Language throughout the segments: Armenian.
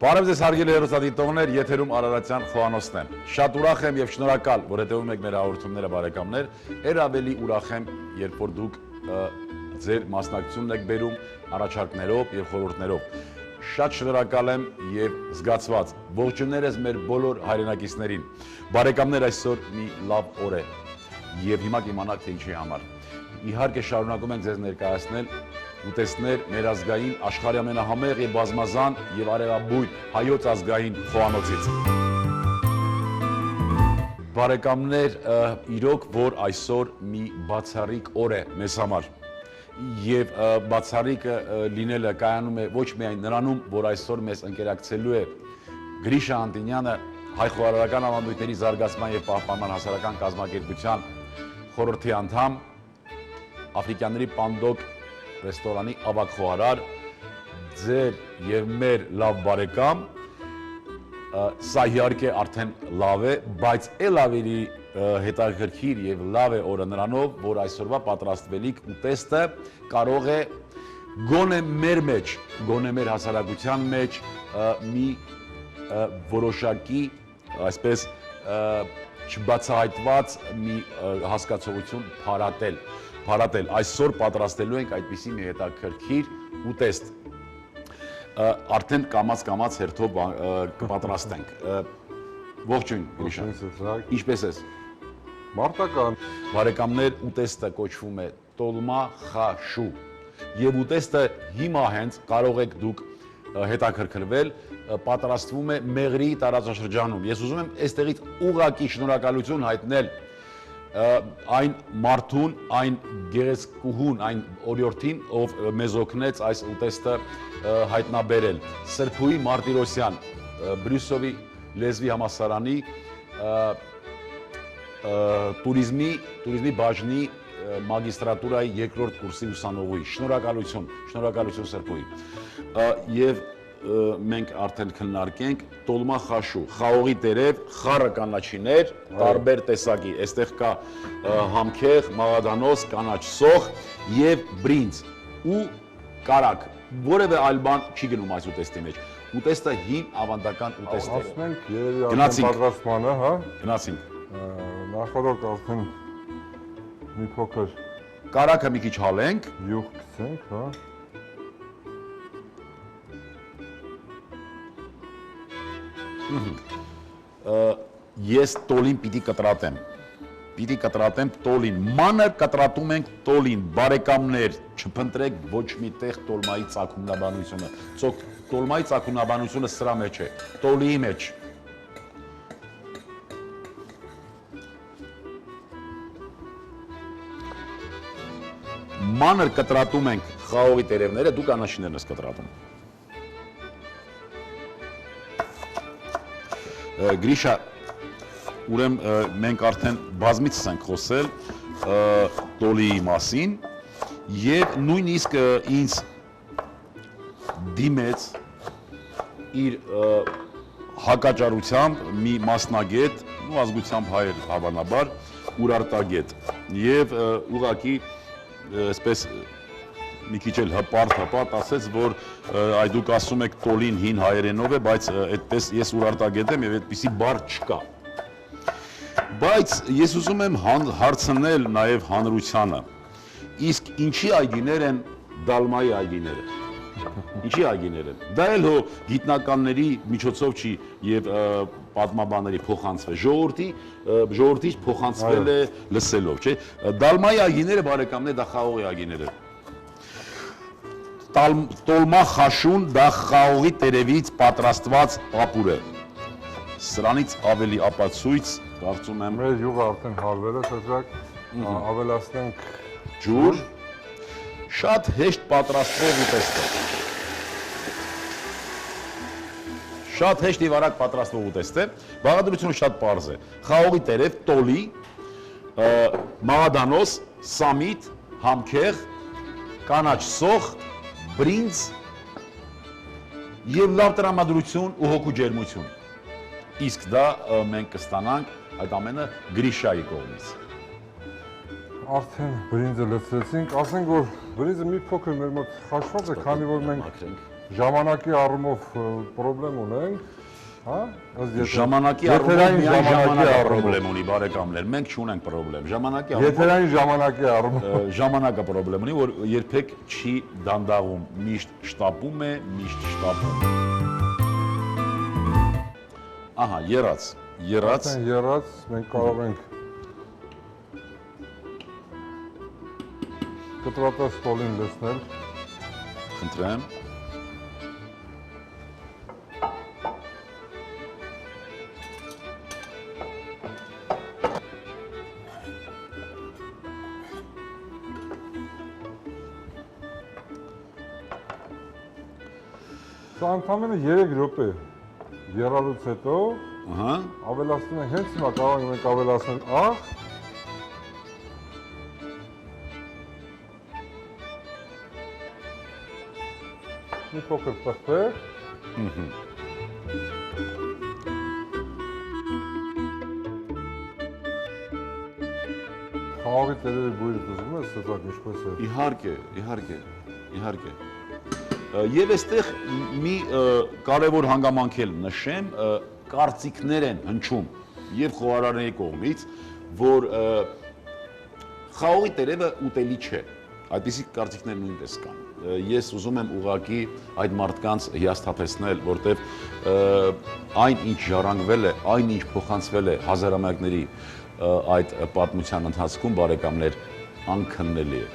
Բարև ձեզ հարգելի հեռուստադիտողներ, եթերում Արարատյան Խոհանոցն է։ Շատ ուրախ եմ եւ շնորհակալ, որ հետևում եք մեր հաղորդումները, բարեկամներ։ Էր ավելի ուրախ եմ, երբ որ դուք ձեր մասնակցությունն եք բերում առաջարկներով եւ խորհուրդներով։ Շատ շնորհակալ եմ եւ զգացված։ Ողջուններս մեր բոլոր հայրենակիցներին։ Բարեկամներ, այսօր մի լավ օր է եւ հիմա կիմանաք թե ինչի համար։ Իհարկե շարունակում ենք ձեզ ներկայացնել ուտեստներ մեր ազգային աշխարհի ամենահամեղ եւ բազմազան եւ արևաբույն հայոց ազգային խոհանոցից։ Բարեկամներ, իրոք որ այսօր մի բացառիկ օր է մեզ համար եւ բացառիկը լինելը կայանում է ոչ միայն նրանում, որ այսօր մեզ ընկերակցելու է Գրիշա Անտինյանը, հայ խոհարարական ավանդույթների զարգացման եւ պահպանման հասարակական կազմակերպության խորհրդի անդամ, Աֆրիկյանների Պանդոկ ռեստորանի ավագ խոհարար, ձեր եւ մեր լավ բարեկամ, սա իհարկե արդեն լավ է, բայց էլ ավելի հետաքրքիր եւ լավ է օրը նրանով, որ այսօրվա պատրաստվելիք ուտեստը կարող է գոնե մեր մեջ, գոնե մեր հասարակության մեջ մի որոշակի, այսպես չբացահայտված մի հասկացողություն փարատել։ Այսօր պատրաստելու ենք այդպիսի մի հետաքրքիր ուտեստ։ Արդեն կամաց հերթով կպատրաստենք։ Ողջույն, Գրիշա։ Ինչպե՞ս ես։ Մարտական։ Բարեկամներ, ուտեստը կոչվում է տոլմա խաշու։ Եվ ուտեստը հիմա հենց կարող եք դուք հետաքրքրվել, պատրաստվում է Մեղրիի տարածաշրջանում։ Ես ուզում եմ այստեղից ուղղակի շնորհակալություն հայտնել այն մարդուն, այն գեղեցկուհուն, այն օրիորդին, ով մեզ օգնեց այս ուտեստը հայտնաբերել։ Սրբուհի Մարտիրոսյան, Բրյուսովի լեզվի համալսարանի տուրիզմի բաժնի մագիստրատուրայի երկրորդ կուրսի ուսանողուի։ Շնորհակալություն Սրբուհի։ Եվ մենք արդեն քննարկենք տոլմա խաշու, խաղողի տերև, խառը կանաչիներ, տարբեր տեսակի, այստեղ կա համքեղ, մաղադանոց, կանաչ սոխ եւ բրինձ ու կարակ, որևէ այլ բան չի գնում այս ուտեստի մեջ։ Ուտեստը հին ավանդական ուտեստ է։ Ասենք երևի արդեն պատրաստմանը, հա։ Գնացինք։ Նախորդ արդեն մի փոքր կարակը մի քիչ հալենք, յուղ գցենք, հա։ Ես տոլին պիտի կտրատեմ տոլին, մանր կտրատում ենք տոլին, բարեկամներ, չփնտրեք ոչ մի տեղ տոլմայի ծագումնաբանությունը, տոլմայի ծագումնաբանությունը սրա մեջ է, տոլիի մեջ։ Մանր կտրատում ենք խաղողի տերևները, դու կանաչիներն ես կտրատում։ Գրիշա, ուրեմն մենք արդեն բազմիցս ենք խոսել տոլիի մասին եւ նույնիսկ ինձ դիմեց իր հակաճարությամբ մի մասնագետ, ազգությամբ հայ հավանաբար, Ուրարտագետ եւ ուղղակի այսպես մի քիչ էլ հպարտ ասեց, որ այ դուք ասում եք տոլին հին հայերենով է, բայց այդպես ես Ուրարտագետ եմ եւ այդպիսի բառ չկա։ Բայց ես ուզում եմ հարցնել նաեւ հանրությանը, իսկ ինչի այգիներ են դալմայի այգիները։ Ինչի այգիներ են։ Դա էլ հո գիտնականների միջոցով չի եւ պատմաբանների փոխանցվել, ժողովրդից փոխանցվել է լսելով, չէ։ Դալմայի այգիները բարեկամներ դա խաղողի այգիներ են։ Տոլմա խաշուն դա խաղողի տերևից պատրաստված ապուր է։ Սրանից ավելի ապացույց, կարծում եմ, մեր յուղը արդեն հարվել է, սրտակ, ավելացնենք ջուր, շատ հեշտ պատրաստվող ուտեստ է։ Շատ հեշտ եւ արագ պատրաստվող ուտեստ է, բաղադրությունը շատ պարզ է։ Խաղողի տերև, տոլի, մաղադանոց, սամիտ, համքեղ, կանաչ սոխ, բրինձ եւ լավ տրամադրություն ու հոգու ջերմություն։ Իսկ դա մենք կստանանք այդ ամենը Գրիշայի կողմից։ Արդեն բրինձը լցրեցինք, ասենք որ բրինձը մի փոքր մեր մոտ խաշված է, քանի որ մենք ժամանակի առումով խնդրեմ ունենք, հա? Ժամանակի առումով խնդրեմ ունի բարեկամներ, մենք չունենք խնդրեմ։ Ժամանակի առումով Եթերային ժամանակի առումով ժամանակը խնդրեմ ունի, որ երբեք չի դանդաղում, միշտ շտապում է, միշտ շտապում։ Ահա, եռած։ Եռած, մենք կարող ենք կտրատած ստոլին լցնել։ Խնդրեմ։ Սա ընդամենը 3 րոպե եռալուց հետո Ահա։ ավելացնում ենք, հենց հիմա կարող ենք ավելացնել աղ, մի փոքր պղպեղ, խաղողի տերևի բույրը դզվում ես, սեծակ ինչպես է։ Իհարկե։ Եվ այստեղ մի կարևոր հանգամանք էլ նշեմ, կարծիքներ են հնչում եւ խոհարարների կողմից, որ խաղողի տերևը ուտելի չէ։ Այդպիսի կարծիքներ նույնպես կան։ Ես ուզում եմ ուղղակի այդ մարդկանց հիասթափեցնել, որտեվ այն ինչ ժառանգվել է, այն ինչ փոխանցվել է հազարամյակների այդ պատմության ընթացքում բարեկամներ անքննելի է։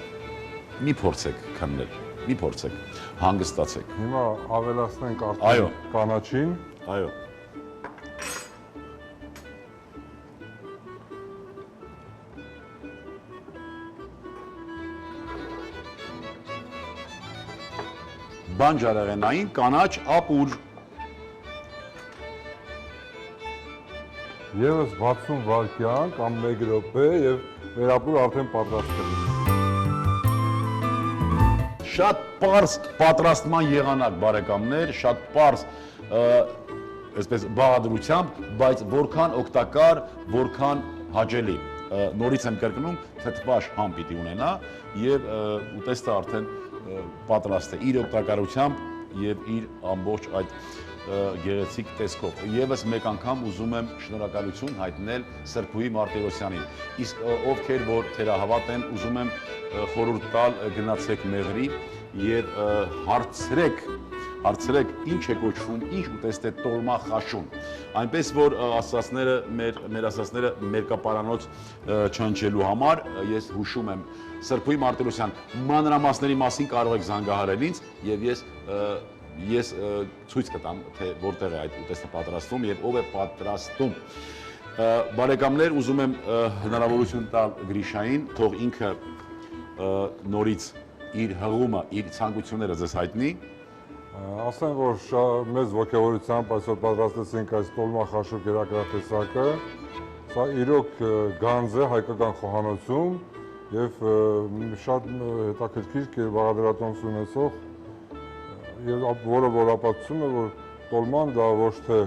Մի փորձեք քննել, մի փորձեք, հանգստացեք։ Հիմա ավելացնենք արդեն կանաչին։ Այո։ Բանջարեղենային կանաչ ապուր։ Եվս 60 վայրկյան կամ 1 րոպե եւ մեր ապուրը արդեն պատրաստ է։ Շատ պարզ պատրաստման եղանակ բարեկամներ, շատ պարզ այսպես բաղադրությամբ, բայց որքան օգտակար, որքան հաճելի։ Նորից եմ կրկնում, թթվաշ համ պիտի ունենա եւ ուտեստը արդեն պատրաստ է իր օգտակարությամբ եւ իր ամբողջ այդ գեղեցիկ տեսքով։ Եվս մեկ անգամ ուզում եմ շնորհակալություն հայտնել Սրբուհի Մարտիրոսյանին։ Իսկ ովքեր որ թերահավատ են, ուզում եմ խորհուրդ տալ գնացեք մեղրի եւ հարցրեք ինչ է կոչվում, ինչ ուտեստ է տոլմա խաշուն։ Այնպես որ մեր ասածները մերկապարանոց չհնչելու համար ես հուշում եմ Սրբուհի Մարտիրոսյան մանրամասների մասին կարող եք զանգահարել ինձ եւ ես ցույց կտամ թե որտեղ է այդ ուտեստը պատրաստվում եւ ով է պատրաստում։ Բարեկամներ, ուզում եմ հնարավորություն տալ Գրիշային, թող ինքը նորից իր հղումը, իր ցանկությունները ձեզ հայտնի։ Ասեմ, որ մեծ ոգևորությամբ այսօր պատրաստեցինք այս տոլմա խաշուկ երակրատեսակը։ Սա իրոք գանձ է հայկական խոհանոցում եւ շատ հետաքրքիր բաղադրատոմս ունեցող եւ որը որ ապացուցում է, որ տոլման դա ոչ թե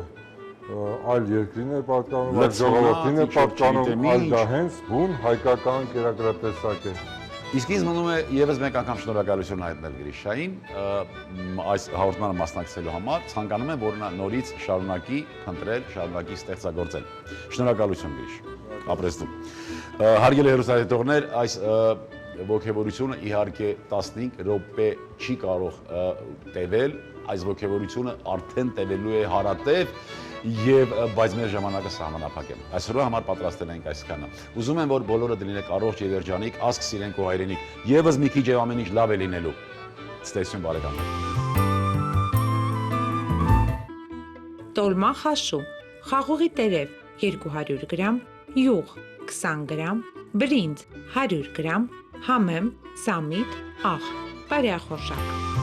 այլ երկրին է պատկանում, այլ ժողովրդին է պատկանում, այլ դա հենց բուն հայկական կերակրատեսակ է։ Իսկ ինձ մնում է եւս մեկ անգամ շնորհակալություն հայտնել Գրիշային այս հաղորդմանը մասնակցելու համար, ցանկանում եմ որ նա նորից շարունակի փնտրել, շարունակի ստեղծագործել։ Շնորհակալություն Գրիշ։ Ապրես դու։ Հարգելի հեռուստադիտողներ, այս ոգևորությունը իհարկե 15 րոպե չի կարող տևել, այս ոգևորությունը արդեն տևելու է հարատև եւ բայց մեր ժամանակը սահմանափակ է։ Այսօրվա համար պատրաստել ենք այսքանը։ Ուզում եմ որ բոլորը դինեք առողջ եւ երջանիկ, ասք սիրենք ու հայրենիք։ Եվս մի քիչ եւ ամեն ինչ լավ է լինելու։ Ցտեսություն բարեկամներ։ Տոլմա խաշու, խաղողի տերև 200 գրամ, յուղ 20 գրամ, բրինձ 100 գրամ, համեմ, սամիտ, աղ, բարեախորշակ։